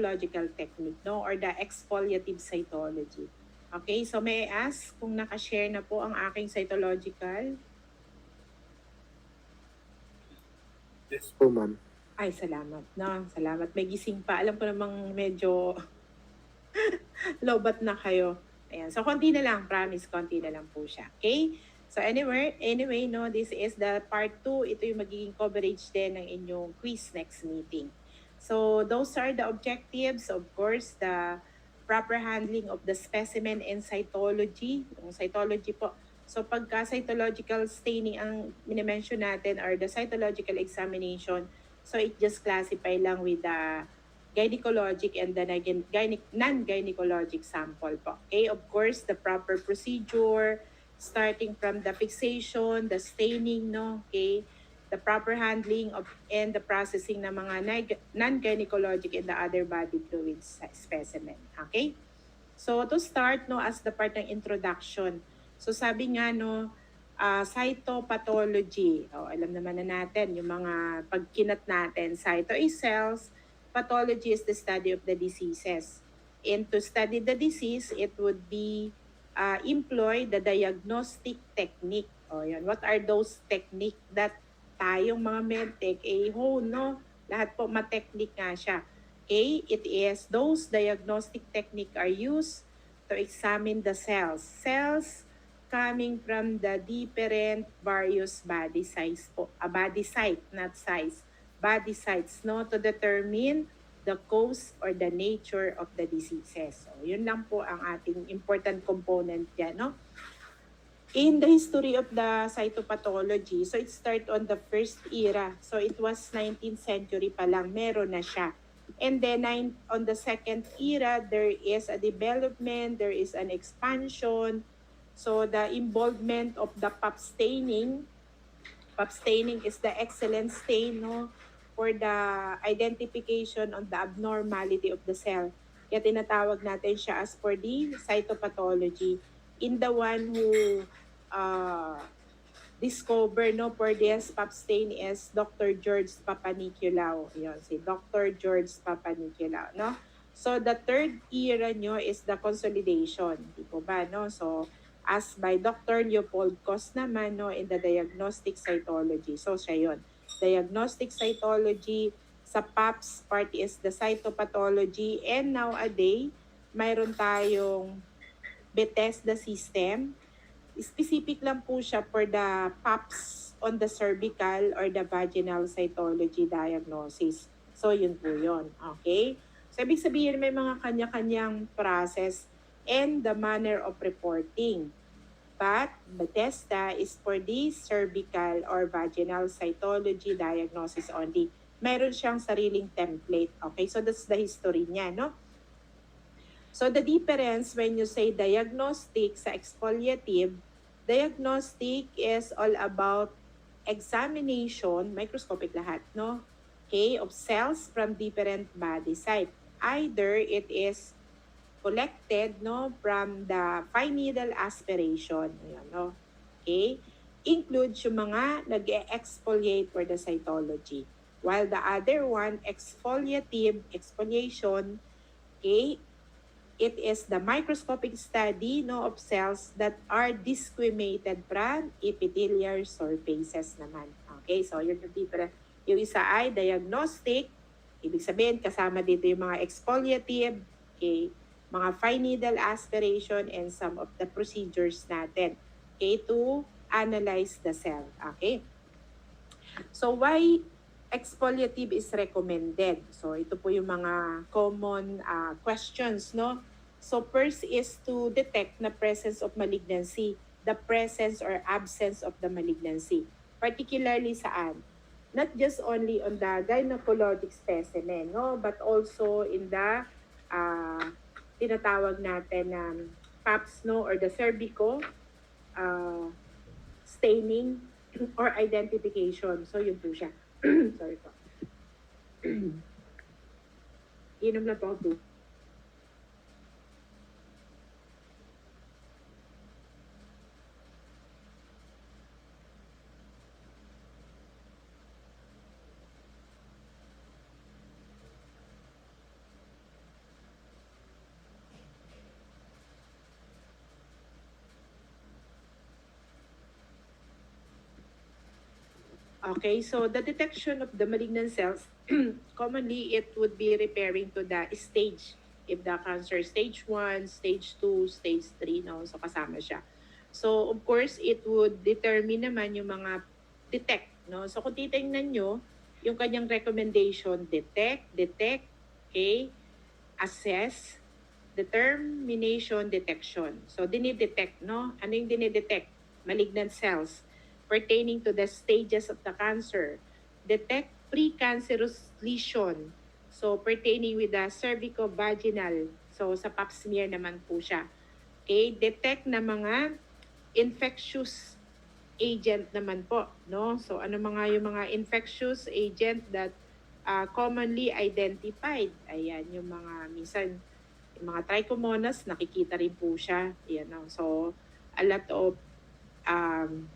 cytological technique, no? Or the exfoliative cytology. Okay, so may I ask kung nakashare na po ang aking cytological? Yes po, ma'am. Ay, salamat, no? Salamat. May gising pa. Alam ko namang medyo lobat na kayo. Ayan. So, konti na lang. Promise, konti na lang po siya. Okay? So, anyway, no, this is the part 2. Ito yung magiging coverage din ng inyong quiz next meeting. So, those are the objectives. Of course, the proper handling of the specimen and cytology. Yung cytology po. So, pagka cytological staining ang minimension natin or the cytological examination, so it just classify lang with the gynecologic and the non-gynecologic sample po. Okay, of course, the proper procedure, starting from the fixation, the staining, no? Okay, the proper handling of and the processing ng mga non-gynecologic and the other body fluids specimen. Okay? So, to start, no, as the part ng introduction. So, sabi nga, no, cytopathology. Alam naman na natin, yung mga pagkinat natin, cyto is cells, pathology is the study of the diseases. And to study the disease, it would be employ the diagnostic technique. Yan. What are those technique that tayong mga medtech, hone, no? Lahat po ma-technique nga siya. Okay, it is those diagnostic technique are used to examine the cells. Cells coming from the different various body size po. A body site, not size. Body sites, no? To determine the cause or the nature of the diseases. So, yun lang po ang ating important component dyan, no? In the history of the cytopathology, so it started on the first era. So it was 19th century pa lang, meron na siya. And then on the second era, there is a development, there is an expansion. So the involvement of the pap staining is the excellent stain, no, for the identification on the abnormality of the cell. Kaya tinatawag natin siya as for the cytopathology. In the one who discover, no, for this pap stain is Dr. George Papanicolaou. Yun, si Dr. George Papanicolaou, no? So, the third era nyo is the consolidation. Di po ba, no? So, as by Dr. Leopold Cos naman, no, in the diagnostic cytology. So, siya yun. Diagnostic cytology, sa PAPS part is the cytopathology, and nowadays, mayroon tayong Bethesda system. Specific lang po siya for the PAPS on the cervical or the vaginal cytology diagnosis. So, yun po yun. Okay? So, ibig sabihin may mga kanya-kanyang process and the manner of reporting. But Bethesda is for the cervical or vaginal cytology diagnosis only. Meron siyang sariling template. Okay? So, that's the history niya, no? So the difference when you say diagnostic sa exfoliative, diagnostic is all about examination, microscopic lahat, no? Okay, of cells from different body site. Either it is collected, no, from the fine needle aspiration, ayan, no? Okay? Includes yung mga nag-exfoliate for the cytology. While the other one, exfoliation, okay, it is the microscopic study, no, of cells that are discriminated from epithelial surfaces naman. Okay, so yun yung different. Yung isa ay diagnostic, ibig sabihin kasama dito yung mga exfoliative, okay, mga fine needle aspiration and some of the procedures natin, okay, to analyze the cell. Okay, so why exfoliative is recommended? So ito po yung mga common questions, no? So first is to detect na presence of malignancy, the presence or absence of the malignancy. Particularly saan? Not just only on the gynecologic specimen, no, but also in the uh, tinatawag natin na PAPS, no, or the cervico uh, staining or identification. So yun po siya. Sorry po. Inom na po ako. Okay, so the detection of the malignant cells, commonly it would be referring to the stage. If the cancer stage 1, stage 2, stage 3, no? So kasama siya. So of course, it would determine naman yung mga detect, no? So kung titingnan nyo, yung kanyang recommendation, detect, okay, assess, determination, detection. So dinidetect, no? Ano yung dinidetect? Malignant cells pertaining to the stages of the cancer. Detect precancerous lesion. So pertaining with the cervicovaginal. So sa pap smear naman po siya. Okay, detect na mga infectious agent naman po, no? So ano mga yung mga infectious agent that commonly identified. Ayan, yung mga minsan yung mga trichomonas, nakikita rin po siya. Ayan, no? So a lot of um,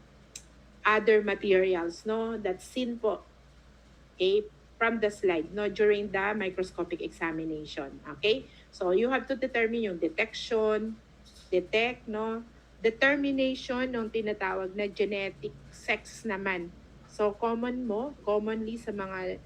other materials, no, that's seen po, okay, from the slide, no, during the microscopic examination. Okay, so you have to determine yung detection, detect, no, determination ng tinatawag na genetic sex naman. So commonly sa mga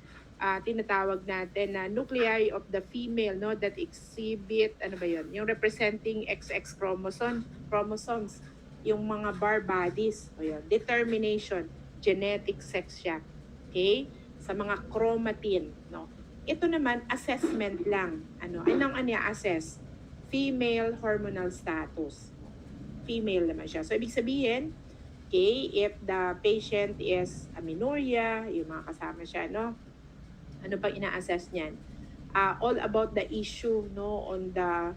tinatawag natin na nuclei of the female, no, that exhibit, ano ba yun, yung representing XX chromosomes, yung mga bar bodies, o yun, determination, genetic sex siya. Okay? Sa mga chromatin, no. Ito naman assessment lang. Anong assess? Female hormonal status. Female naman siya. So ibig sabihin, okay, if the patient is amenorrhea, yung mga kasama siya, no? Ano pang ina-assess niyan? All about the issue, no, on the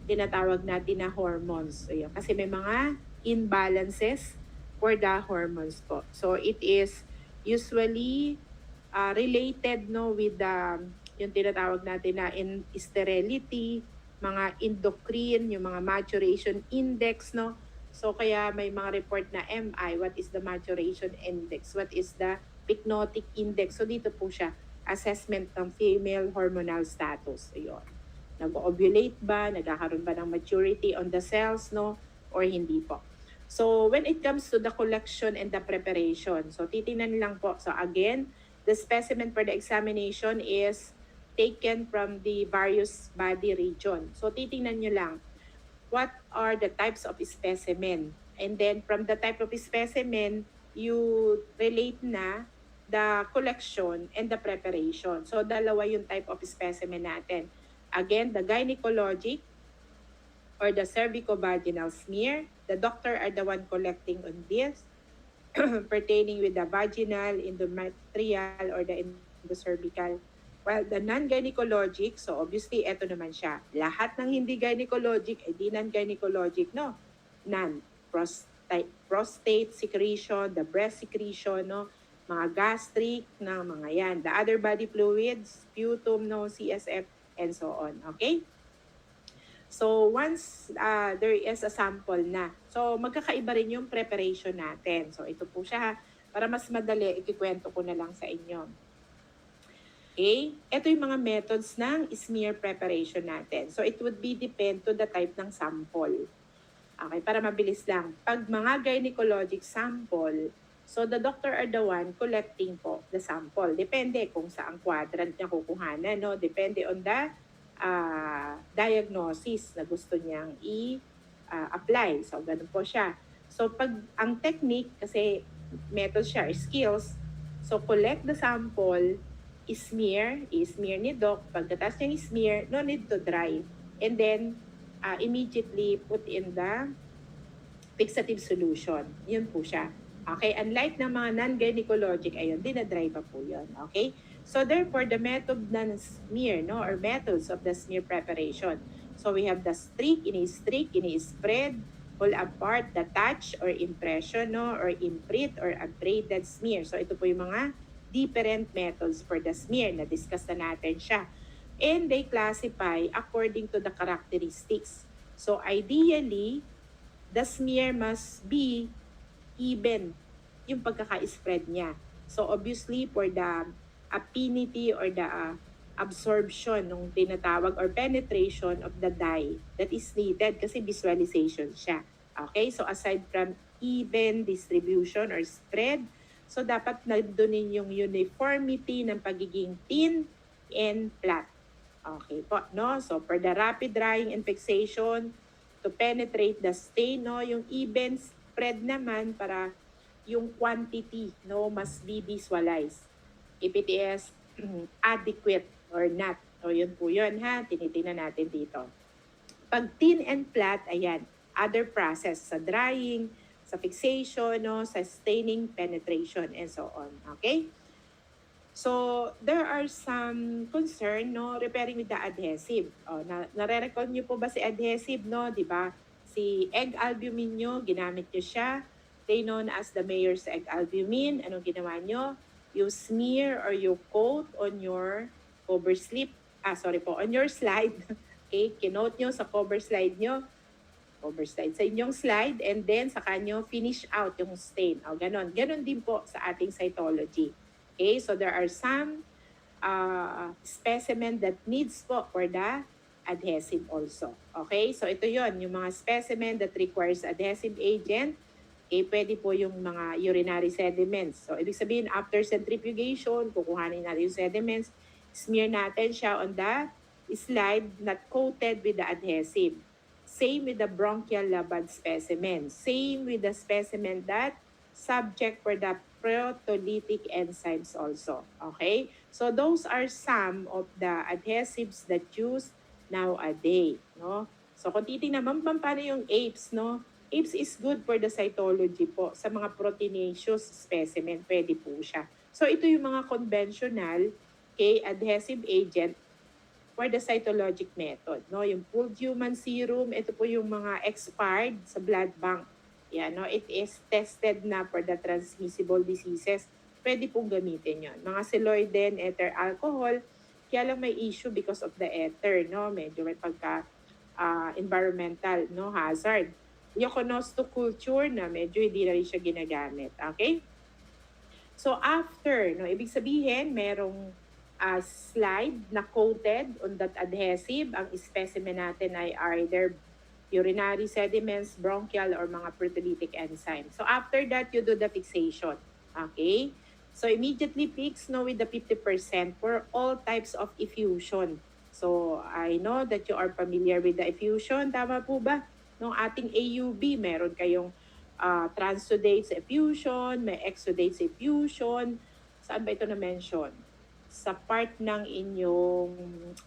tinatawag natin na hormones. So, yun. Kasi may mga imbalances for the hormones po. So it is usually related, no, with the yung tinatawag natin na in sterility, mga endocrine, yung mga maturation index, no. So kaya may mga report na MI, what is the maturation index, what is the pycnotic index. So dito po siya, assessment ng female hormonal status. Ayun. Nag-ovulate ba, nagkakaroon ba ng maturity on the cells, no, or hindi po. So when it comes to the collection and the preparation, so titingnan lang po. So again, the specimen for the examination is taken from the various body region. So titingnan nyo lang, what are the types of specimen? And then from the type of specimen, you relate na the collection and the preparation. So dalawa yung type of specimen natin. Again, the gynecologic or the cervicovaginal smear. The doctor are the one collecting on this pertaining with the vaginal, endometrial, or the endocervical. While the non-gynecologic, so obviously, eto naman siya. Lahat ng hindi gynecologic, ay di non-gynecologic, no? Non. Prostate secretion, the breast secretion, no? Mga gastric, na mga yan. The other body fluids, sputum, no? CSF, and so on. Okay? So once there is a sample na, so magkakaiba rin yung preparation natin. So ito po siya, para mas madali, ikikwento ko na lang sa inyo. Okay? Ito yung mga methods ng smear preparation natin. So it would be depend to the type ng sample. Okay, para mabilis lang. Pag mga gynecologic sample, so the doctor are the one collecting po the sample. Depende kung saang quadrant niya kukuhanan, no? Depende on the diagnosis na gusto niyang i-apply. So, ganun po siya. So, pag ang technique, kasi method siya, skills, so collect the sample, i-smear ni doc. Pagkatas niyang i-smear, no need to dry. And then, immediately put in the fixative solution. Yun po siya. Okay, unlike ng mga non-gynecologic, ayun, dinadry pa po yun. Okay? So therefore, the method ng smear, no, or methods of the smear preparation. So we have the streak, ini-spread, pull apart, the touch or impression, no, or imprint or abraded smear. So ito po yung mga different methods for the smear. Na-discuss na natin siya. And they classify according to the characteristics. So ideally, the smear must be even yung pagkaka-spread niya. So obviously, for the affinity or the absorption ng tinatawag or penetration of the dye that is needed kasi visualization siya. Okay? So aside from even distribution or spread, So dapat nandoon yung uniformity ng pagiging thin and flat. Okay po, no? So for the rapid drying and fixation to penetrate the stain, no? Yung even spread naman para yung quantity, no, must be visualized. If it is adequate or not. O yun po yun ha, tinitingnan natin dito. Pag thin and flat, ayan, other process sa drying, sa fixation, no, sa staining, penetration, and so on. Okay? So, there are some concern, no, repairing with the adhesive. Nare-recall niyo po ba si adhesive, no? Di ba? Si egg albumin nyo, ginamit nyo siya. They known as the Mayer's egg albumin. Anong ginawa nyo? You smear or you coat on your cover slip. On your slide. Okay, kinote nyo sa cover slide nyo. Cover slide sa inyong slide, and then sa kanyo finish out yung stain. Ganon. Ganon din po sa ating cytology. Okay, so there are some specimen that needs po for the adhesive also. Okay, so ito yon yung mga specimen that requires adhesive agent. Okay, pwede po yung mga urinary sediments. So, ibig sabihin, after centrifugation, kukuhanin natin yung sediments, smear natin siya on the slide not coated with the adhesive. Same with the bronchial labad specimen. Same with the specimen that subject for the proteolytic enzymes also. Okay? So those are some of the adhesives that used nowadays. No? So kung titingnan naman paano yung apes, no? Apes is good for the cytology po. Sa mga proteinaceous specimen, pwede po siya. So ito yung mga conventional adhesive agent for the cytologic method. No? Yung pooled human serum, ito po yung mga expired sa blood bank. Yan, no? It is tested na for the transmissible diseases. Pwede pong gamitin yon. Mga siloiden, ether alcohol, kaya lang may issue because of the ether. No? Medyo may pagka environmental, no, hazard. Yokonosto culture na medyo hindi na rin siya ginagamit. Okay? So after, no, ibig sabihin, merong slide na coated on that adhesive. Ang specimen natin ay either urinary sediments, bronchial, or mga proteolytic enzymes. So after that, you do the fixation. Okay? So immediately fix, no, with the 50% for all types of effusion. So I know that you are familiar with the effusion. Tama po ba? Nung ating AUB, meron kayong transudates effusion, may exudates effusion. Saan ba ito na-mention? Sa part ng inyong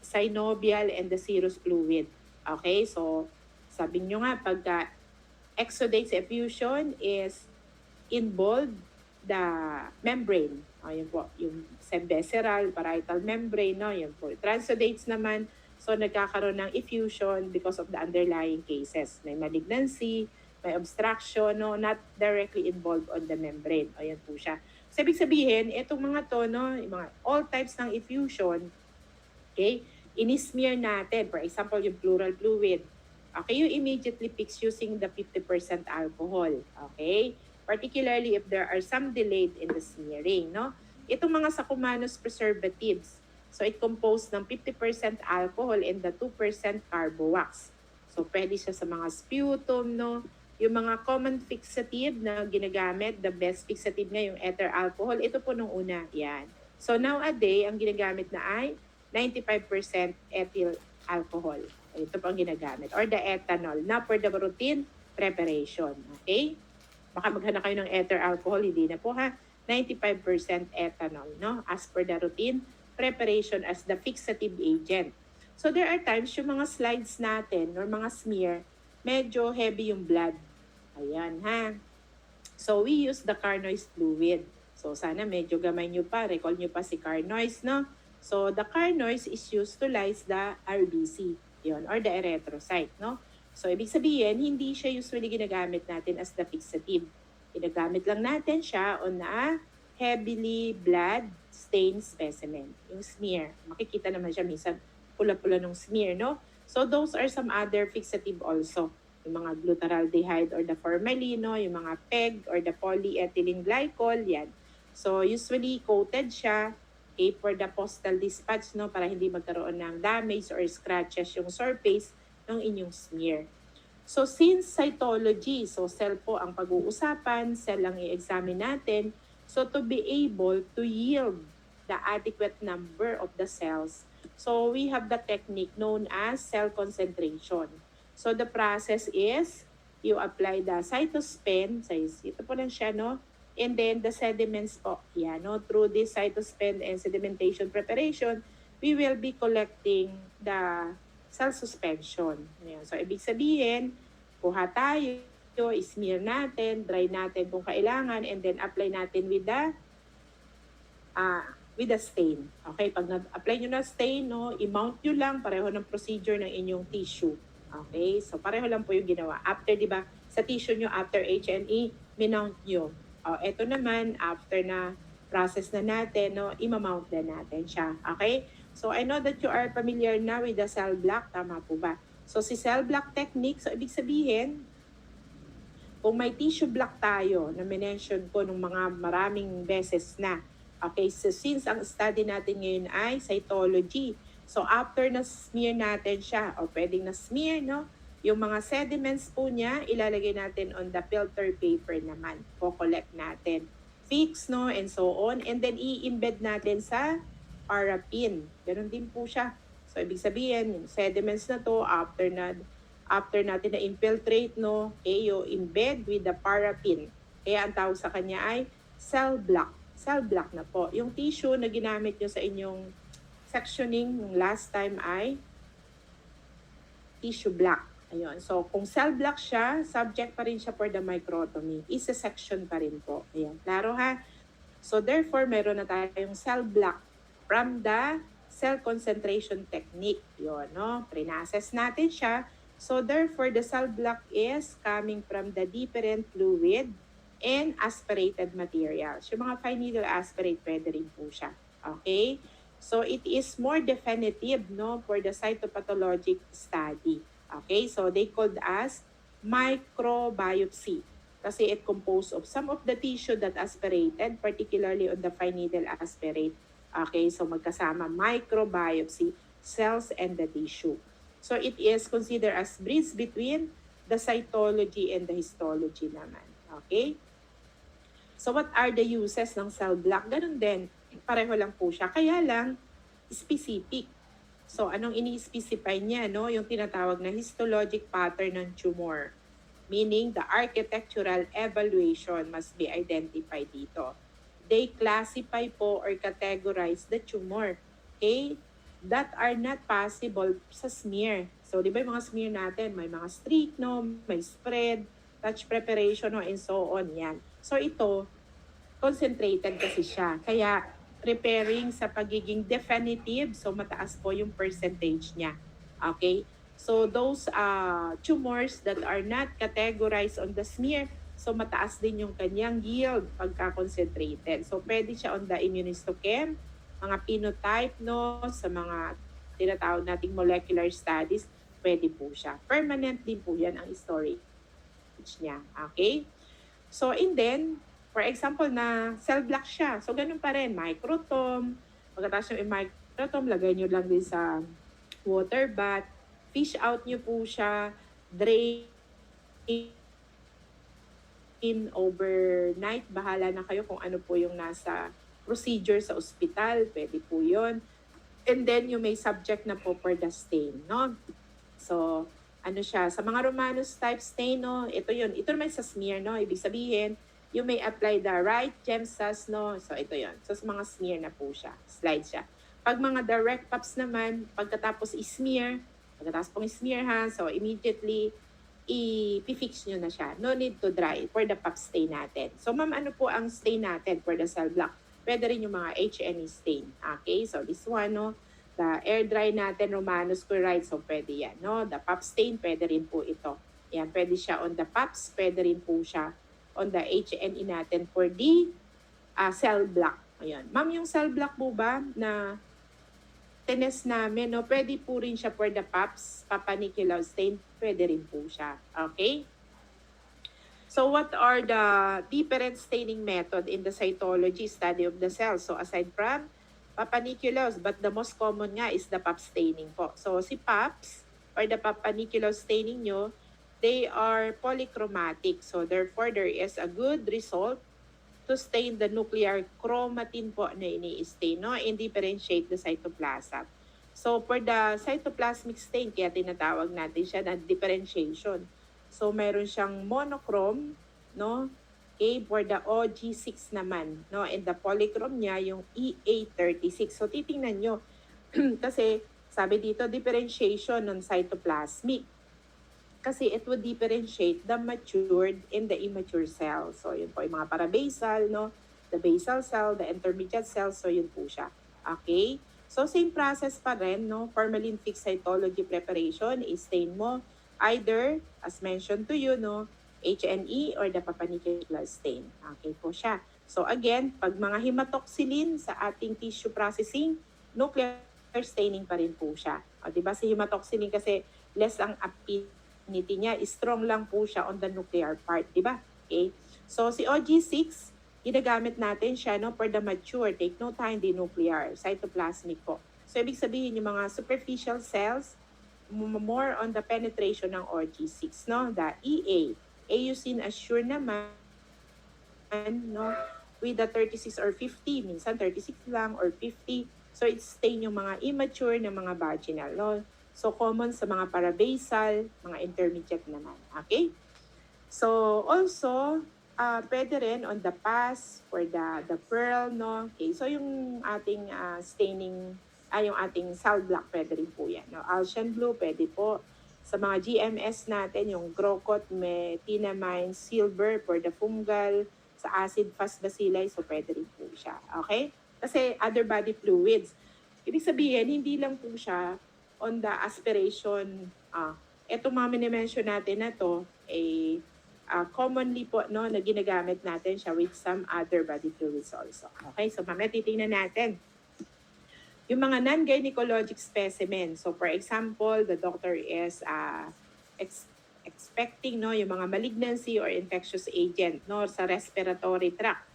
synovial and the serous fluid. Okay, so sabi nyo nga, pagka exudates effusion is involved the membrane. Yun po, yung subvisceral, parietal membrane, no? Yun po. Transudates naman, so nagkakaroon ng effusion because of the underlying cases. May malignancy, may obstruction, no? Not directly involved on the membrane. Ayan po siya. So, ibig sabihin, itong mga to, no? Yung mga all types ng effusion, okay, inismear natin. For example, yung pleural fluid. Okay, you immediately fix using the 50% alcohol. Okay? Particularly if there are some delayed in the smearing, no? Itong mga Sacumanus preservatives, so it composed ng 50% alcohol and the 2% carbowax. So pwede siya sa mga sputum, no? Yung mga common fixative na ginagamit, the best fixative nga yung ether alcohol, ito po nung una, yan. So nowadays, ang ginagamit na ay 95% ethyl alcohol. Ito po ang ginagamit. Or the ethanol, na for the routine preparation. Okay? Baka maghanap kayo ng ether alcohol, hindi na po ha. 95% ethanol, no? As per the routine preparation as the fixative agent. So there are times yung mga slides natin or mga smear, medyo heavy yung blood. Ayan ha. So we use the Carnoy's fluid. So sana medyo gamay nyo pa, recall nyo pa si Carnoy's, no? So the Carnoy's is used to lyse the RBC, yun, or the erythrocyte, no? So ibig sabihin, hindi siya usually ginagamit natin as the fixative. Ginagamit lang natin siya on a heavily blood stained specimen, yung smear. Makikita naman siya minsan pula-pula ng smear, no? So those are some other fixative also. Yung mga glutaraldehyde or the formalin, no? Yung mga PEG or the polyethylene glycol, yan. So usually coated siya, okay, for the postal dispatch, no? Para hindi magkaroon ng damage or scratches yung surface ng inyong smear. So since cytology, so cell po ang pag-uusapan, cell ang i-examine natin, So to be able to yield the adequate number of the cells, so we have the technique known as cell concentration. So the process is you apply the cytospin, ito po lang siya, no? And then the sediments po, yan, no? Through this cytospin and sedimentation preparation, we will be collecting the cell suspension. Ayan. So ibig sabihin, kuha tayo, smear natin, dry natin kung kailangan, and then apply natin with the stain. Okay, pag nag-apply nyo na stain, no, i-mount nyo lang, pareho ng procedure ng inyong tissue. Okay, so pareho lang po yung ginawa. After, di ba, sa tissue nyo, after H&E, minount nyo. Ito naman, after na process na natin, no, i-mount na natin siya. Okay, so I know that you are familiar na with the cell block. Tama po ba? So si cell block technique, so ibig sabihin, kung may tissue block tayo na mention ko nung mga maraming beses na, okay, so since ang study natin ngayon ay cytology, so after na smear natin siya, o pwedeng na smear, no? Yung mga sediments po niya, ilalagay natin on the filter paper naman. Co-collect natin. Fix, no? And so on. And then i-embed natin sa parapin. Ganun din po siya. So ibig sabihin, yung sediments na to, after natin na infiltrate, no, yung embed with the parapin. Kaya ang tawag sa kanya ay cell block. Cell block na po. Yung tissue na ginamit nyo sa inyong sectioning yung last time ay tissue block. Ayun. So, kung cell block siya, subject pa rin siya for the microtomy. Isa-section pa rin po. Ayan. Klaro ha? So, therefore, meron na tayong cell block from the cell concentration technique. Yun, no? Pre-process natin siya. So therefore, the cell block is coming from the different fluid and aspirated materials. Yung mga fine needle aspirate, pwede rin po siya. Okay? So it is more definitive, no, for the cytopathologic study. Okay? So they called as microbiopsy. Kasi it composed of some of the tissue that aspirated, particularly on the fine needle aspirate. Okay? So magkasama microbiopsy, cells and the tissue. So it is considered as bridge between the cytology and the histology naman. Okay? So what are the uses ng cell block? Ganun din. Pareho lang po siya. Kaya lang, specific. So anong ini-specify niya? No? Yung tinatawag na histologic pattern ng tumor. Meaning the architectural evaluation must be identified dito. They classify po or categorize the tumor. Okay? That are not possible sa smear. So, di ba yung mga smear natin, may mga streak, no? May spread, touch preparation, no? And so on, yan. So, ito, concentrated kasi siya. Kaya, preparing sa pagiging definitive, so mataas po yung percentage niya. Okay? So, those tumors that are not categorized on the smear, so mataas din yung kanyang yield pagka-concentrated. So, pwede siya on the immunistochem, mga phenotype, no, sa mga tinatawag nating molecular studies, pwede po siya. Permanent din po yan ang storage niya. Okay? So, and then, for example, na cell block siya. So, ganun pa rin. Microtom. Pagkatapos yung microtom, lagay nyo lang din sa water bath. Fish out nyo po siya. Drain overnight. Bahala na kayo kung ano po yung nasa procedure sa ospital, pwede po yun. And then, you may subject na po for the stain, no? So, ano siya, sa mga Romanus type stain, no? Ito yun. Ito naman sa smear, no? Ibig sabihin, you may apply the right GemSas, no? So, ito yun. So, sa mga smear na po siya. Slide siya. Pag mga direct pups naman, pagkatapos i-smear, pagkatapos pong i-smear ha, so immediately, i-fix nyo na siya. No need to dry for the pup stain natin. So, ma'am, ano po ang stain natin for the cell block? Pwede rin yung mga H&E stain. Okay, so this one, no, the air dry natin, Romanus chloride, so pwede yan, no. The pup stain, pwede rin po ito. Yan, pwede siya on the pups, pwede rin po siya on the H&E natin for the cell block. Ayan. Ma'am, yung cell block po ba na tinest namin, no, pwede po rin siya for the pups, Papa-Nicolau stain, pwede rin po siya. Okay? So what are the different staining method in the cytology study of the cells? So aside from Papa-Nicolau, but the most common nga is the pap staining po. So si paps or the Papa-Nicolau staining nyo, they are polychromatic. So therefore, there is a good result to stain the nuclear chromatin po na ini-stain, no? And differentiate the cytoplasm. So for the cytoplasmic stain, kaya tinatawag natin siya na differentiation. So meron siyang monochrome, no? Okay, for the OG6 naman, no? And the polychrome niya yung EA36. So titingnan nyo kasi sabi dito differentiation ng cytoplasmic. Kasi it would differentiate the matured and the immature cells. So yun po yung mga parabasal, no? The basal cell, the intermediate cells, so yun po siya. Okay? So same process pa rin, no? Formalin fixed cytology preparation, stain mo either, as mentioned to you, no? HNE or the papanicular stain. Okay po siya. So again, pag mga hematoxylin sa ating tissue processing, nuclear staining pa rin po siya. O, diba si hematoxylin kasi less ang affinity niya, strong lang po siya on the nuclear part, diba? Okay? So si OG6, ginagamit natin siya, no, for the mature, take note ha, hindi nuclear, cytoplasmic po. So ibig sabihin yung mga superficial cells, more on the penetration ng OG6, no? The EA, eosine assure naman, no, with the 36 or 50, minsan 36 lang or 50. So it's stain yung mga immature na mga vaginal, no? So common sa mga parabasal, mga intermediate naman. Okay? So also, pwede rin on the pus for the pearl, no? Okay, so yung ating staining, yung ating cell block, pwede rin po yan. No? Alcian blue, pwede po. Sa mga GMS natin, yung Grocot, metinamine, silver for the fungal, sa acid fast bacilli, so pwede rin po siya. Okay? Kasi other body fluids. Ibig sabihin, hindi lang po siya on the aspiration. Ito mga minimension natin na to, commonly po, no, na ginagamit natin siya with some other body fluids also. Okay? So mamaya titingnan natin yung mga non-gynecologic specimen. So for example, the doctor is expecting, no, yung mga malignancy or infectious agent, no, sa respiratory tract.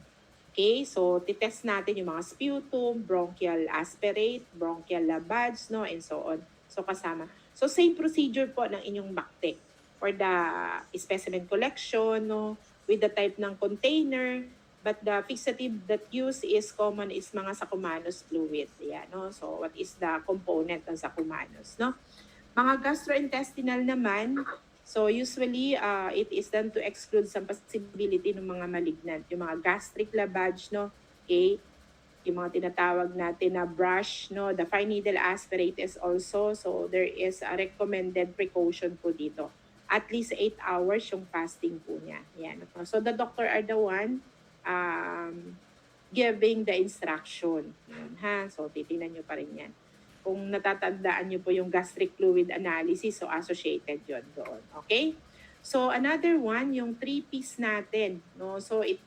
Okay, so titest natin yung mga sputum, bronchial aspirate, bronchial lavage, no, and so on. So kasama. So same procedure po ng inyong BACTEC for the specimen collection, no, with the type ng container, but the fixative that used is common is mga Sacumanus fluid. Yeah, no? So what is the component ng Sacumanus, no? Mga gastrointestinal naman, so usually it is done to exclude some possibility ng mga malignant, yung mga gastric lavage, no? Okay? Yung mga tinatawag natin na brush, no? The fine needle aspirate is also, so there is a recommended precaution po dito. At least 8 hours yung fasting po niya. Yan. So the doctor are the one giving the instruction. Yan, ha? So titingnan nyo pa rin yan. Kung natatandaan nyo po yung gastric fluid analysis, so associated yon doon. Okay? So another one, yung 3Ps natin. No? So it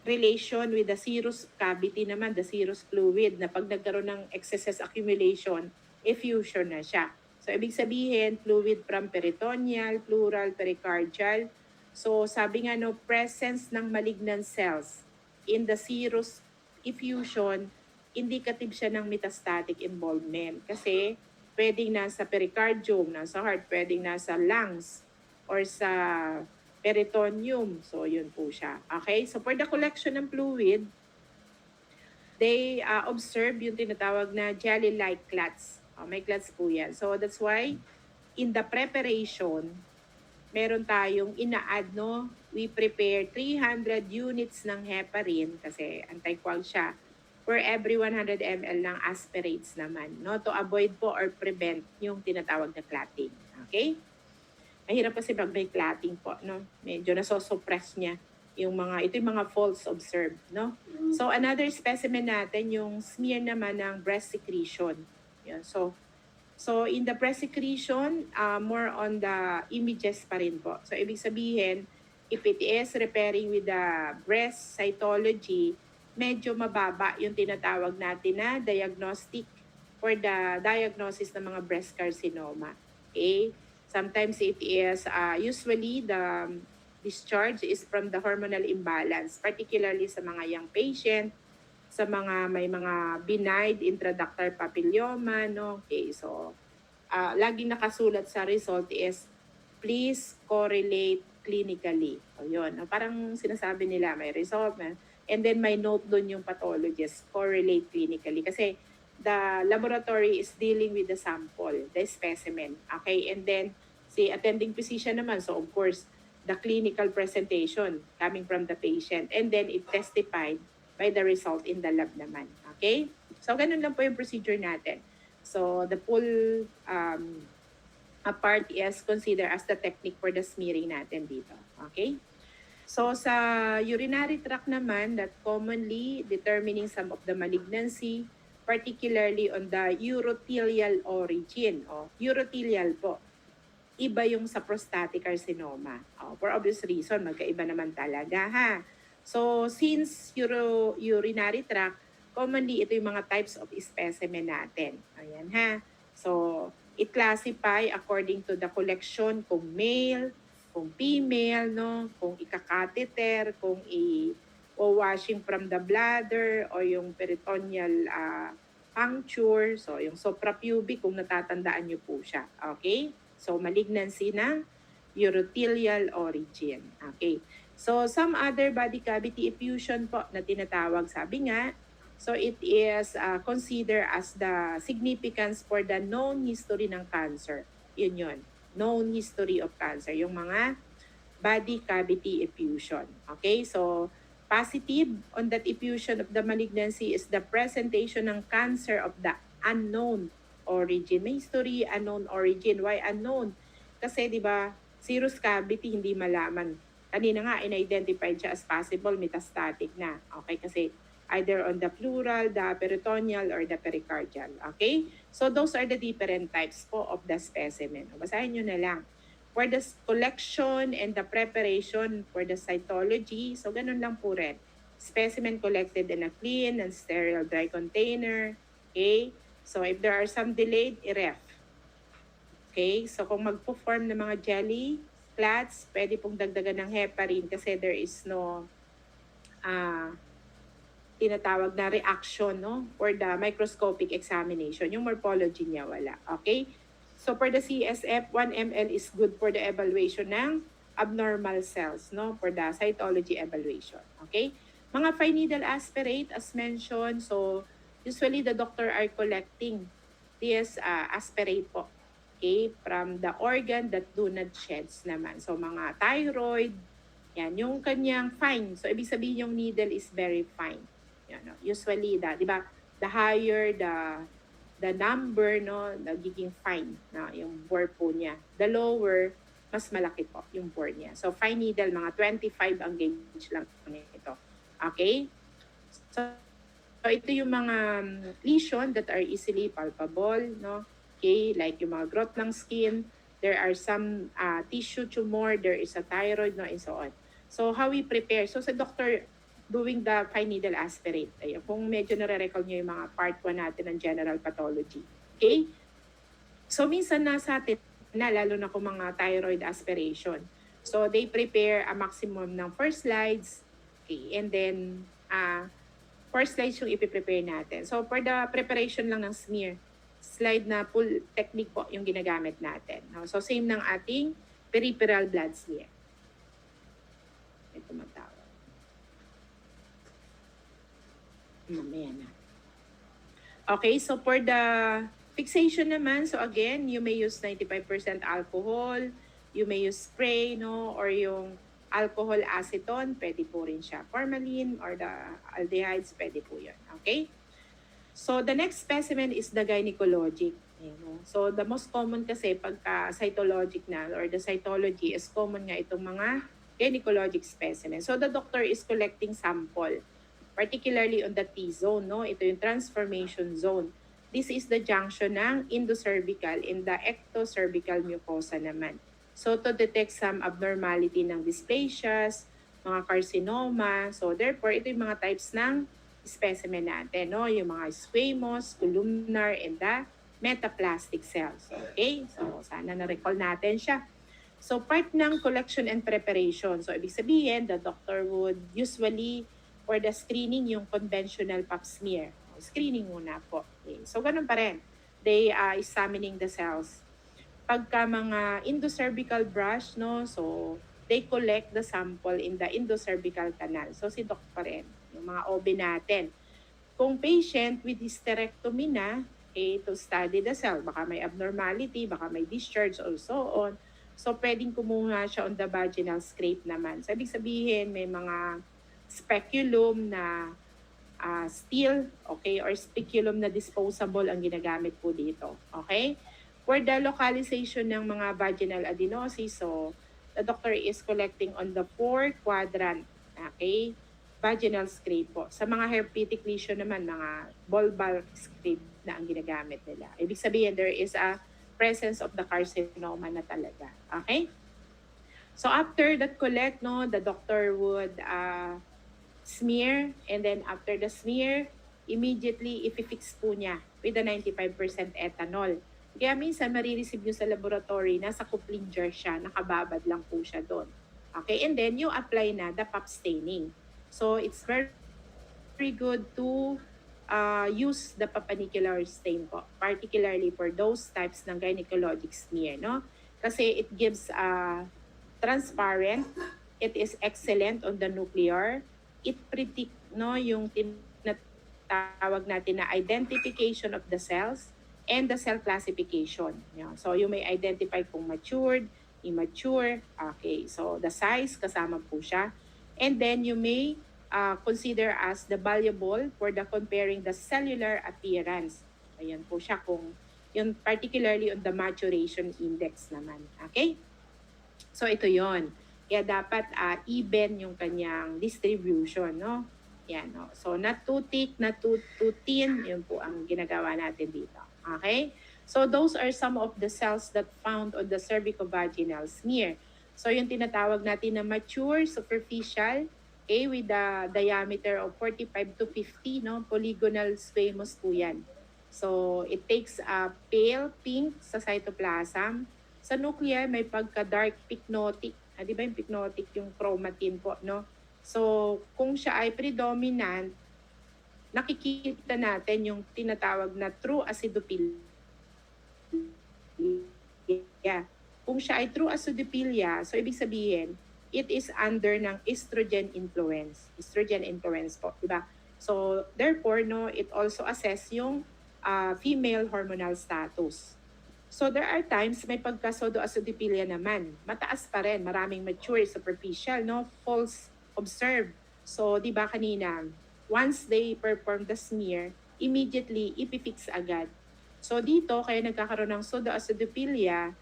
relation with the serous cavity naman, the serous fluid, na pag nagkaroon ng excess accumulation, effusion na siya. So ibig sabihin, fluid from peritoneal, pleural, pericardial. So sabi nga, no, presence ng malignant cells in the serous effusion, indicative siya ng metastatic involvement. Kasi pwedeng nasa pericardium, nasa heart, pwedeng nasa lungs, or sa peritoneum. So yun po siya. Okay? So for the collection ng fluid, they observe yung tinatawag na jelly-like clots. May clots po yan. So that's why in the preparation, meron tayong ina-add, no? We prepare 300 units ng heparin kasi anti-coag siya for every 100 ml ng aspirates naman, no? To avoid po or prevent yung tinatawag na clotting. Okay? Mahirap kasi pag may clotting po, no? Medyo nasosuppress niya yung mga, ito yung mga faults observed, no? So another specimen natin, yung smear naman ng breast secretion. Yan. So in the breast secretion, more on the images pa rin po. So ibig sabihin, if it is repairing with the breast cytology, medyo mababa yung tinatawag natin na diagnostic for the diagnosis ng mga breast carcinoma. Okay? Sometimes it is, usually the discharge is from the hormonal imbalance, particularly sa mga young patient, sa mga may mga benign intraductal papilloma, no? Okay, so laging nakasulat sa result is please correlate clinically. O yun, no? Parang sinasabi nila may result, and then may note doon yung pathologist, correlate clinically. Kasi the laboratory is dealing with the sample, the specimen. Okay, and then si attending physician naman, so of course, the clinical presentation coming from the patient, and then it testified by the result in the lab naman. Okay? So, ganun lang po yung procedure natin. So, the full part is considered as the technique for the smearing natin dito. Okay? So, sa urinary tract naman, that commonly determining some of the malignancy, particularly on the urothelial origin. Urothelial po. Iba yung sa prostatic carcinoma. For obvious reason, magkaiba naman talaga ha. So, since urinary tract, commonly ito yung mga types of specimen natin. Ayan ha. So, it classify according to the collection kung male, kung female, no? Kung ika-catheter, kung washing from the bladder o yung peritoneal puncture. So, yung suprapubic kung natatandaan nyo po siya. Okay? So, malignancy ng urothelial origin. Okay. So, some other body cavity effusion po na tinatawag, sabi nga, so it is considered as the significance for the known history ng cancer. Yun yun. Known history of cancer. Yung mga body cavity effusion. Okay? So, positive on that effusion of the malignancy is the presentation ng cancer of the unknown origin. May history, unknown origin. Why unknown? Kasi, di ba, serous cavity, hindi malaman. Kanina nga, in-identified siya as possible metastatic na. Okay? Kasi either on the pleural, the peritoneal, or the pericardial. Okay? So, those are the different types po of the specimen. Basahin nyo na lang. For the collection and the preparation for the cytology, so ganun lang po rin. Specimen collected in a clean and sterile dry container. Okay? So, if there are some delayed, i-ref. Okay? So, kung magpo-form ng mga jelly clots, pwede pong dagdagan ng heparin kasi there is no tinatawag na reaction, no? For the microscopic examination. Yung morphology niya wala. Okay? So, for the CSF, 1 ml is good for the evaluation ng abnormal cells, no? For the cytology evaluation. Okay? Mga fine needle aspirate, as mentioned, so usually the doctor are collecting this aspirate po. Okay? From the organ that do not sheds naman. So, mga thyroid, yan, yung kanyang fine. So, ibig sabihin yung needle is very fine. Yan, no? Usually, di ba, the higher the number, no, nagiging fine na yung bore po niya. The lower, mas malaki po yung bore niya. So, fine needle, mga 25 ang gauge lang ito. Okay? So, ito yung mga lesion that are easily palpable, no? Okay, like yung mga growth ng skin, there are some tissue tumor, there is a thyroid, no, and so on. So, how we prepare? So, sa doctor doing the fine needle aspirate, ayun, kung medyo nare-recall nyo yung mga part 1 natin ng general pathology. Okay? So, minsan nasa atin na, lalo na kung mga thyroid aspiration. So, they prepare a maximum ng 4 slides. Okay, and then, 4 slides yung ipiprepare natin. So, for the preparation lang ng smear, slide na full technique po yung ginagamit natin. So, same ng ating peripheral blood smear. Ito matawag. Mamaya na. Okay, so for the fixation naman, so again, you may use 95% alcohol, you may use spray, no, or yung alcohol acetone, pwede po rin siya. Formalin or the aldehydes, pwede po yun. Okay? So, the next specimen is the gynecologic. You know? So, the most common kasi pagka cytologic na or the cytology is common nga itong mga gynecologic specimen. So, the doctor is collecting sample, particularly on the T-zone. No? Ito yung transformation zone. This is the junction ng endocervical and the ectocervical mucosa naman. So, to detect some abnormality ng dysplasias, mga carcinoma. So, therefore, ito yung mga types ng specimen natin, no? Yung mga squamous, columnar, and the metaplastic cells. Okay? So, sana na-recall natin siya. So, part ng collection and preparation. So, ibig sabihin, the doctor would usually, for the screening, yung conventional pap smear. Screening muna po. Okay. So, ganun pa rin. They are examining the cells. Pagka mga endocervical brush, no? So, they collect the sample in the endocervical canal. So si Doc pa rin, yung mga OB natin. Kung patient with hysterectomy na, to study the cell, baka may abnormality, baka may discharge or so on. So pwedeng kumuha siya on the vaginal scrape naman. So ibig sabihin may mga speculum na steel, okay, or speculum na disposable ang ginagamit po dito. Okay? For the localization ng mga vaginal adenosis, so the doctor is collecting on the 4 quadrant, okay, vaginal scrape po. Sa mga herpetic lesion naman, mga bulbar scrape na ang ginagamit nila. Ibig sabihin, there is a presence of the carcinoma na talaga. Okay? So after that collect, no, the doctor would smear, and then after the smear, immediately ififix po niya with the 95% ethanol. Kaya minsan marireceive nyo sa laboratory, nasa coupling jar siya, nakababad lang po siya doon. Okay, and then you apply na the pap staining. So it's very good to use the papanicular stain po, particularly for those types ng gynecologic smear, no? Kasi it gives transparent, it is excellent on the nuclear, it predict, no, yung tinatawag natin na identification of the cells and the cell classification. Yeah. So you may identify kung matured, immature, okay, so the size kasama po siya, and then you may consider as the valuable for the comparing the cellular appearance. Ayan po siya kung yung particularly on the maturation index naman. Okay? So ito yon. Kaya dapat even yung kanyang distribution, no? Yan, no? So not too thick, not too thin, yun po ang ginagawa natin dito. Okay? So those are some of the cells that found on the cervicovaginal smear. So yung tinatawag natin na mature, superficial, okay, with the diameter of 45 to 50, no? Polygonal squamous po yan. So it takes a pale pink sa cytoplasm. Sa nuclear, may pagka-dark pycnotic. Di ba yung pycnotic, yung chromatin po, no? So kung siya ay predominant, nakikita natin yung tinatawag na true acidophilia. Kung siya ay true acidophilia, so ibig sabihin, it is under ng estrogen influence. Estrogen influence po, di ba? So therefore, no, it also assess yung female hormonal status. So there are times may pagka-pseudoacidophilia naman. Mataas pa rin, maraming mature, superficial, no? False observed. So di ba kanina, once they perform the smear, immediately ipifix agad. So dito, kaya nagkakaroon ng pseudoacidophilia,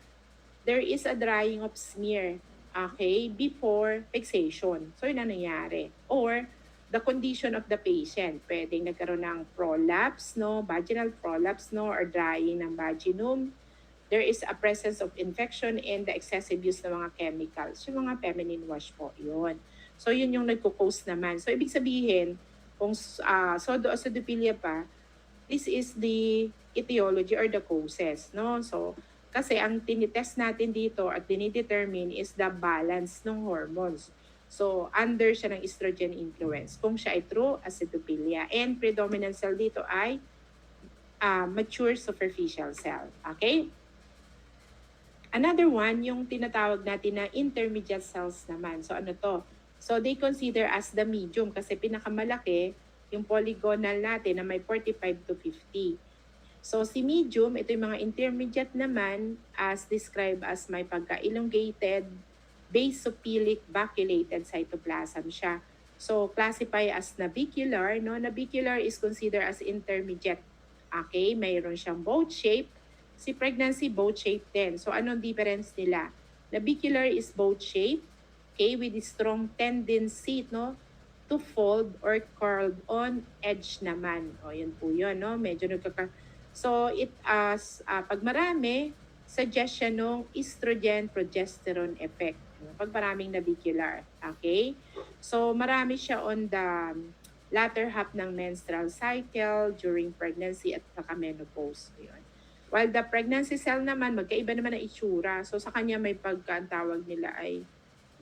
there is a drying of smear, okay, before fixation. So yun ang nangyari. Or the condition of the patient. Pwedeng nagkaroon ng prolapse, no, vaginal prolapse, no, or drying ng vaginum. There is a presence of infection and the excessive use ng mga chemicals. Yung mga feminine wash po, yun. So yun yung nagko-cause naman. So ibig sabihin, kung pseudoacidophilia pa, this is the etiology or the causes, no? So kasi ang tinitest natin dito at dinidetermine is the balance ng hormones. So under siya ng estrogen influence. Kung siya ay true acidophilia, and predominant cell dito ay mature superficial cell. Okay? Another one, yung tinatawag natin na intermediate cells naman. So ano to? So they consider as the medium kasi pinakamalaki yung polygonal natin na may 45 to 50. So si medium, ito yung mga intermediate naman as described as may pagka-elongated, basophilic, vacuolated cytoplasm siya. So classify as navicular, no? Navicular is considered as intermediate. Okay, mayroon siyang boat shape. Si pregnancy, boat shape din. So anong difference nila? Navicular is boat shape, okay, with a strong tendency, no, to fold or curled on edge naman. O yun po yun, no? Medyo So it pag marami, suggestion ng estrogen progesterone effect. Pag maraming navicular, okay? So marami siya on the latter half ng menstrual cycle, during pregnancy at saka menopause. Yun. While the pregnancy cell naman, magkaiba naman ang itsura. So sa kanya may ang tawag nila ay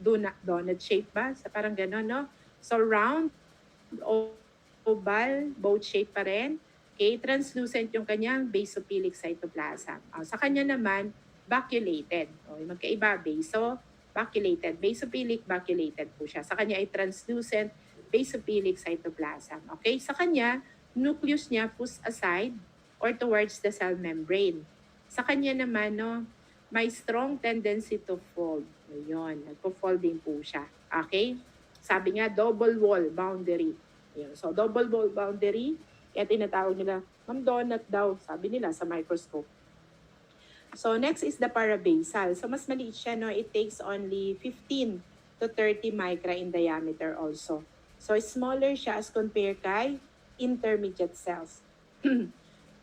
donut shape ba? Sa parang gano'n, no? So round, oval, boat shape pa rin. Okay, translucent yung kanyang basophilic cytoplasm. Sa kanya naman, vacuolated. O, magkaiba, Baculited, basophilic baculited po siya. Sa kanya ay translucent basophilic cytoplasm. Okay? Sa kanya, nucleus niya push aside or towards the cell membrane. Sa kanya naman, no, may strong tendency to fold. Ayun, nagpo-fold din po siya. Okay? Sabi nga, double wall boundary. Ayun. So, double wall boundary, kaya tinatawag nila, Ma'am Donut daw, sabi nila sa microscope. So, next is the parabasal. So, mas maliit siya, no? It takes only 15 to 30 micra in diameter also. So, smaller siya as compared kay intermediate cells.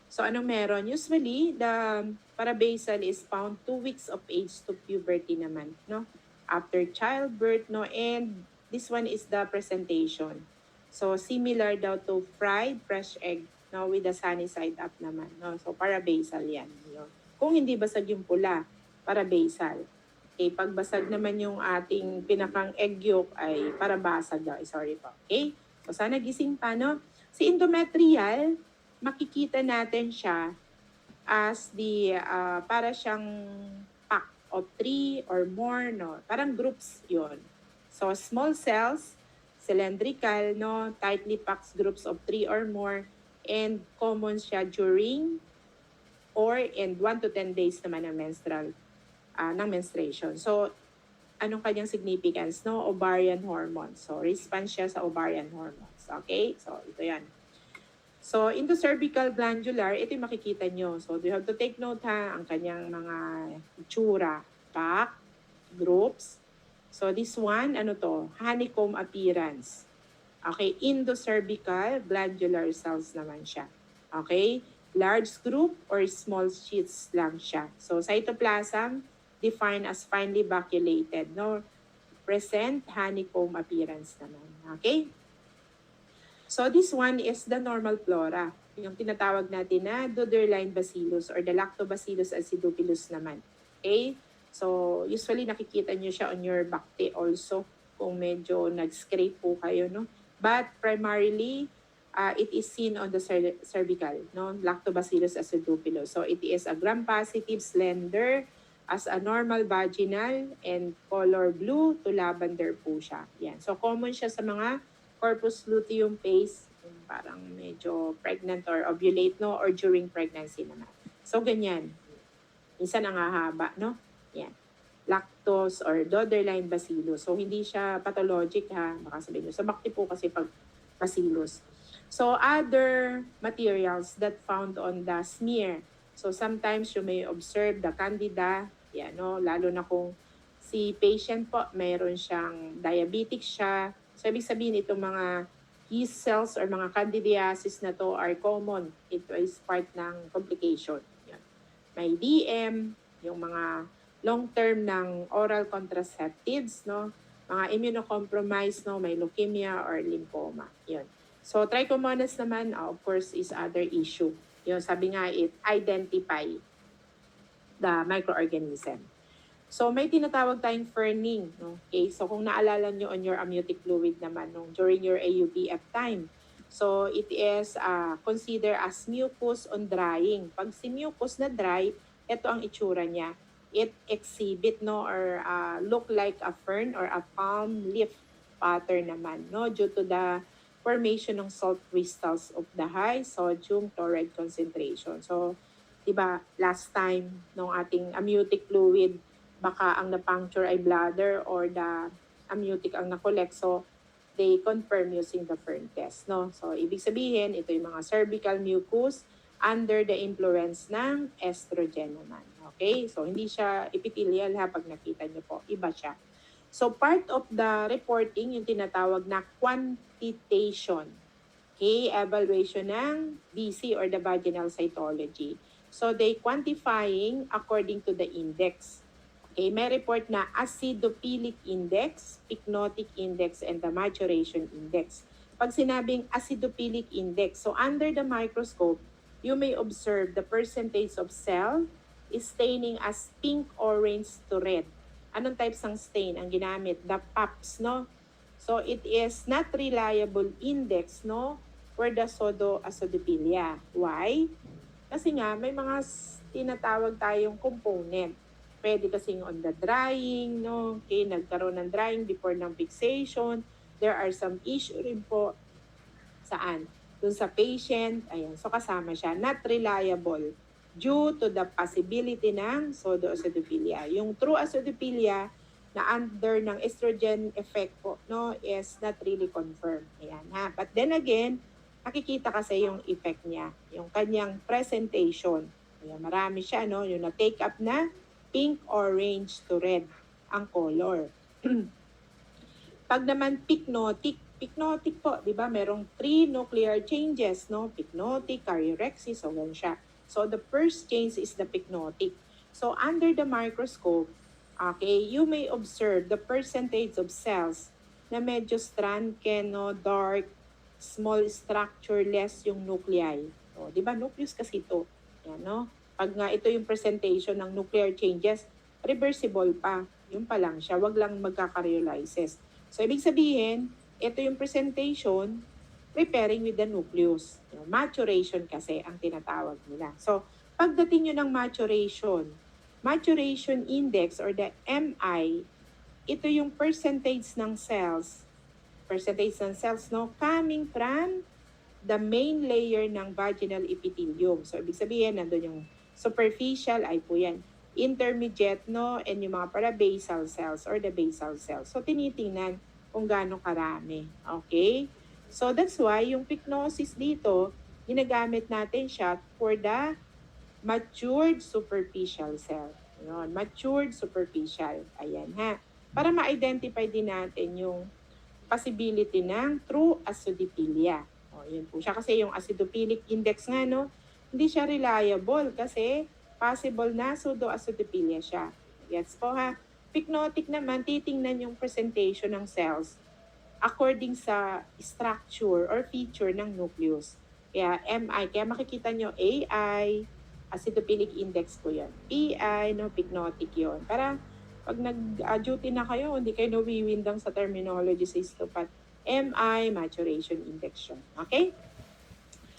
So, anong meron? Usually, the parabasal is found 2 weeks of age to puberty naman, no? After childbirth, no? And this one is the presentation. So, similar daw to fried fresh egg, no? With the sunny side up naman, no? So, parabasal yan, no? Kung hindi basag yung pula, parabasal. Okay, pag basag naman yung ating pinakang egg yolk ay parabasag daw. Sorry po. Okay? So, sana gising pa, no? Si endometrial, makikita natin siya as the, para siyang pack of 3 or more, no? Parang groups yon. So, small cells, cylindrical, no? Tightly packed groups of 3 or more, and common siya during and 1 to 10 days naman ng menstruation. So, anong kanyang significance? No? Ovarian hormones. So, response siya sa ovarian hormones. Okay? So, ito yan. So, endocervical glandular, ito yung makikita nyo. So, you have to take note ha, ang kanyang mga itsura, pack, groups. So, this one, ano to? Honeycomb appearance. Okay? Endocervical glandular cells naman siya. Okay? Large group or small sheets lang siya. So, cytoplasm defined as finely baculited. No? Present honeycomb appearance naman. Okay? So, this one is the normal flora. Yung tinatawag natin na Doederlein bacillus or the Lactobacillus acidophilus naman. Okay? So, usually nakikita nyo siya on your bacte also kung medyo nag-scrape po kayo. No? But primarily, it is seen on the cervical, no? Lactobacillus acidophilus. So it is a gram-positive, slender, as a normal vaginal, and color blue to lavender po siya. Yan. So common siya sa mga corpus luteum phase, parang medyo pregnant or ovulate, no? Or during pregnancy naman. So ganyan. Minsan ang hahaba, no? Yan. Lactose or Doederlein bacillus. So hindi siya pathologic ha. Baka sabihin nyo. Sa bakti po kasi pag bacillus. So, other materials that found on the smear. So, sometimes you may observe the candida, yan, no? Lalo na kung si patient po, mayroon siyang diabetic siya. So, ibig sabihin itong mga yeast cells or mga candidiasis na to are common. Ito is part ng complication. Yan. May DM, yung mga long-term ng oral contraceptives, no? Mga immunocompromised, no? May leukemia or lymphoma. Yan. So, trichomonas naman, of course, is other issue. Yung sabi nga, it identify the microorganism. So, may tinatawag tayong ferning. No? Okay, so kung naalala nyo on your amniotic fluid naman during your AUPF time. So, it is considered as mucus on drying. Pag si mucus na dry, ito ang itsura niya. It exhibit or look like a fern or a palm leaf pattern naman, no, due to the formation ng salt crystals of the high sodium chloride concentration. So, di ba, last time nung ating amniotic fluid, baka ang na-puncture ay bladder or the amniotic ang na-collect. So, they confirm using the Fern test, no? So, ibig sabihin, ito yung mga cervical mucus under the influence ng estrogen naman. Okay? So, hindi siya epithelial ha, pag nakita niyo po. Iba siya. So, part of the reporting, yung tinatawag na quantitation. Okay? Evaluation ng BC or the vaginal cytology. So, they quantifying according to the index. Okay? May report na acidophilic index, pycnotic index, and the maturation index. Pag sinabing acidophilic index, so under the microscope, you may observe the percentage of cell is staining as pink-orange to red. Anong types ng stain ang ginamit? The PAPS, no? So, it is not reliable index, no? For the pseudoacidophilia. Why? Kasi nga, may mga tinatawag tayong component. pwede kasing on the drying, no? Okay, nagkaroon ng drying before ng fixation. There are some issue rin po saan? Dun sa patient, ayan, so kasama siya, not reliable due to the possibility ng pseudoacidophilia. Yung true acidophilia na under ng estrogen effect po, no, is not really confirmed. Ayan, ha. But then again, nakikita kasi yung effect niya, yung kanyang presentation. Ayan, marami siya, no, yung na-take up na pink, orange to red ang color. Pag naman pycnotic po, di ba? Merong 3 nuclear changes, no? Pycnotic, karyorrhexis, so ganun siya. So the first change is the pycnotic. So under the microscope, okay, you may observe the percentage of cells na medyo strand-ken, no? Dark, small structure, less yung nuclei. O, di ba? Nucleus kasi ito. Yan, no? Pag nga ito yung presentation ng nuclear changes, reversible pa. Yun pa lang siya. Wag lang magkakaryolysis. So, ibig sabihin, ito yung presentation, preparing with the nucleus. Maturation kasi ang tinatawag nila. So, pagdating nyo ng maturation index or the MI, ito yung percentage ng cells, no, coming from the main layer ng vaginal epithelium. So, ibig sabihin, nandun yung superficial, ay po yan, intermediate, no, and yung mga parabasal cells or the basal cells. So, tinitingnan kung gaano karami. Okay? So, that's why yung pycnosis dito, ginagamit natin siya for the matured superficial cell. Yun, matured superficial. Ayan ha. Para ma-identify din natin yung possibility ng true acidophilia. O, yun po siya. Kasi yung acidophilic index nga, no, hindi siya reliable kasi possible na pseudoacidophilia siya. Yes po ha. Pycnotic naman, titingnan yung presentation ng cells according sa structure or feature ng nucleus. Kaya MI, kaya makikita nyo AI, acidophilic index po yan. PI, no, pycnotic yon. Para pag nag-duty na kayo, hindi kayo nawiwindang sa terminology sa histopath. MI, maturation index yun. Okay?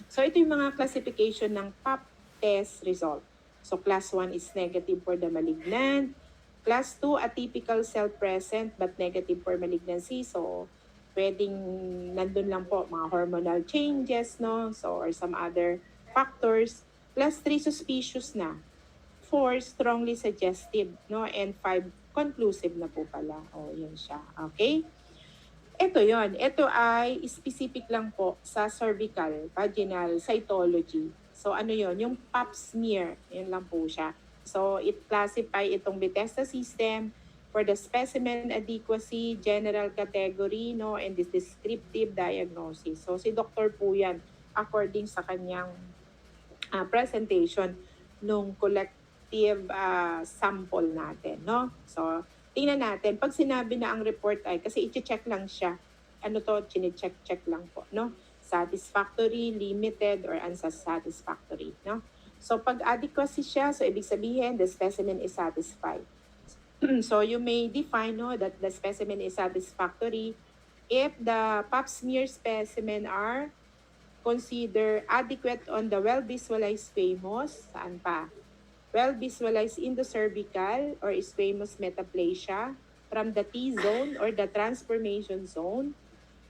So ito yung mga classification ng PAP test result. So class 1 is negative for the malignant. Class 2, atypical cell present but negative for malignancy. So pwedeng nandun lang po mga hormonal changes, no? So or some other factors. Class 3, suspicious na. 4, strongly suggestive, no? And 5, conclusive na po pala. O, yun siya. Okay? Ito yon. Ito ay specific lang po sa cervical vaginal cytology. So ano yon? Yung pap smear. Yun lang po siya. So it classify itong Bethesda system for the specimen adequacy, general category, no, and this descriptive diagnosis. So si doktor po yan according sa kanyang presentation nung collective sample natin, no? So tingnan natin, pag sinabi na ang report ay, kasi i-check lang siya, ano to, chine-check lang po, no? Satisfactory, limited, or unsatisfactory, no? So pag adequacy siya, so ibig sabihin, the specimen is satisfied. So you may define, no, that the specimen is satisfactory if the pap smear specimen are considered adequate on the well-visualized squamous, saan pa? Well-visualized endocervical or squamous metaplasia from the T-zone or the transformation zone,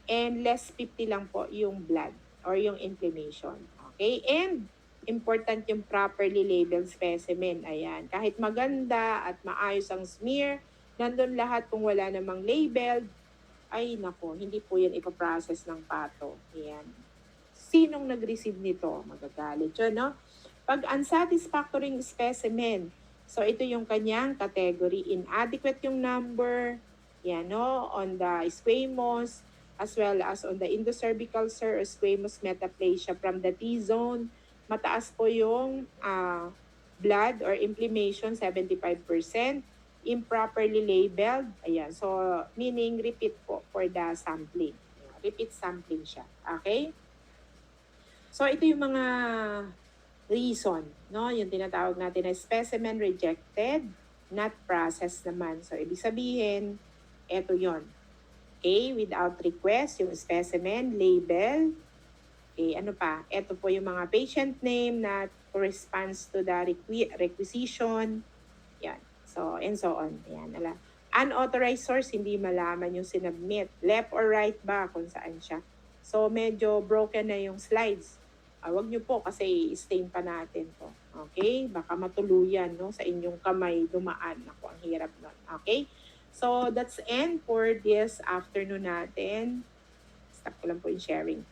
and less 50 lang po yung blood or yung inflammation. Okay? And important yung properly labeled specimen. Ayan. Kahit maganda at maayos ang smear, nandun lahat kung wala namang labeled, ay nako, hindi po yan ipaprocess ng pato. Ayan. Sinong nag-receive nito? Magagalit yun, no? Pag unsatisfactory specimen, so ito yung kanyang category. Inadequate yung number, yan, no, on the squamous, as well as on the endocervical or squamous metaplasia from the T-zone. Mataas po yung blood or inflammation, 75%. Improperly labeled, ayan. So, meaning repeat po for the sampling. Repeat sampling siya. Okay? So, ito yung mga reason, no? Yung tinatawag natin na specimen rejected, not processed naman. So, ibig sabihin, eto yon. Okay, without request, yung specimen, label. Okay, ano pa? Ito po yung mga patient name na corresponds to the requisition. Yan. So, and so on. Ayan, ala. Unauthorized source, hindi malaman yung sinubmit. Left or right ba kung saan siya. So, medyo broken na yung slides. Wag nyo po kasi stain pa natin to. Okay? Baka matuluyan no, sa inyong kamay dumaan. Ako, ang hirap nun. Okay? So, that's end for this afternoon natin. Stop ko lang po yung sharing.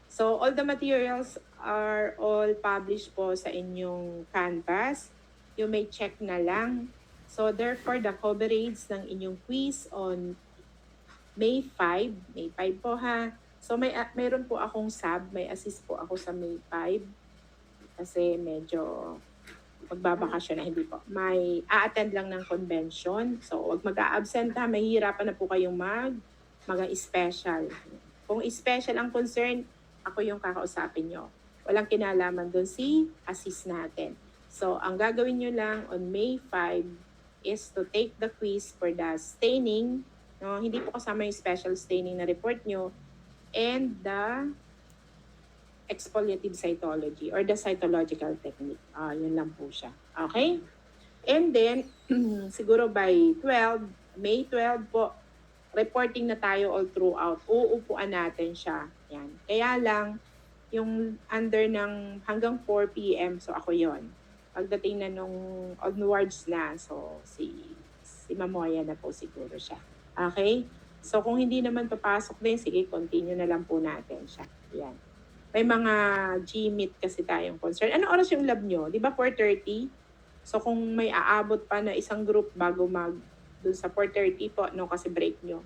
So, all the materials are all published po sa inyong Canvas. You may check na lang. So, therefore, the coverage ng inyong quiz on May 5. May 5 po ha. So, mayroon po akong may assist po ako sa May 5. Kasi medyo magbabakasyon na, hindi po. May a-attend lang ng convention. So, wag mag-a-absent ha. Mahihirapan na po kayong mag-special. Kung special ang concern, ako yung kakausapin nyo. Walang kinalaman doon si assist natin. So, ang gagawin nyo lang on May 5 is to take the quiz for the staining. No? Hindi po kasama yung special staining na report nyo. And the exfoliative cytology or the cytological technique. Yun lang po siya. Okay? And then, siguro by May 12 po, reporting na tayo all throughout. Uupuan natin siya. Yan. Kaya lang, yung under ng hanggang 4 p.m. So ako yon. Pagdating na nung onwards na, so si Mamoya na po siguro siya. Okay? So kung hindi naman papasok din, sige, continue na lang po natin siya. Yan. May mga G-Meet kasi tayong concern. Ano oras yung lab nyo? Di ba 4:30? So kung may aabot pa na isang group bago dun sa 4:30 po, no, kasi break nyo.